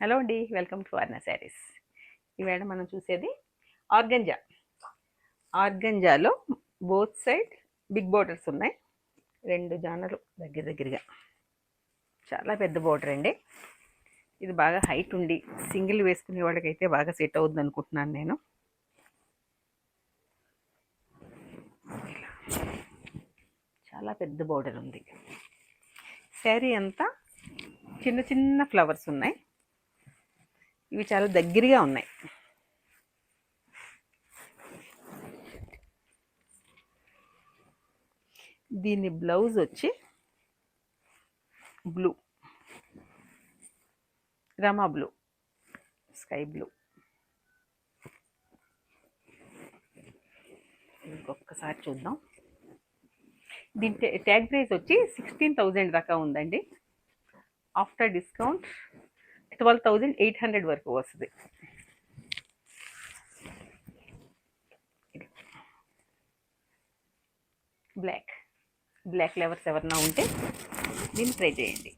Hello అండి, welcome to అర్ణ saris. ఈవేళ మనం చూసేది ఆర్గంజా. ఆర్గంజాలో బోత్ సైడ్ బిగ్ బోర్డర్స్ ఉన్నాయి. 2 జానలు దగ్గరగా చాలా పెద్ద బోర్డర్ అండి. ఇది బాగా హైట్ ఉండి సింగిల్ వేసుకునే వాళ్ళకైతే బాగా సెట్ అవుతుంది అనుకుంటున్నాను నేను. చాలా పెద్ద బోర్డర్ ఉంది. శారీ అంతా చిన్న చిన్న ఫ్లవర్స్ ఉన్నాయి. ఇవి చాలా దగ్గరగా ఉన్నాయి. దీని బ్లౌజ్ వచ్చి బ్లూ, రమా బ్లూ, స్కై బ్లూ. ఇంకొకసారి చూద్దాం. దీని ట్యాగ్ ప్రైస్ వచ్చి 16,000 దాకా ఉందండి. ఆఫ్టర్ డిస్కౌంట్ 12,800 వరకు వస్తుంది. బ్లాక్ లెవర్స్ ఎవరన్నా ఉంటే దీన్ని ట్రై చేయండి.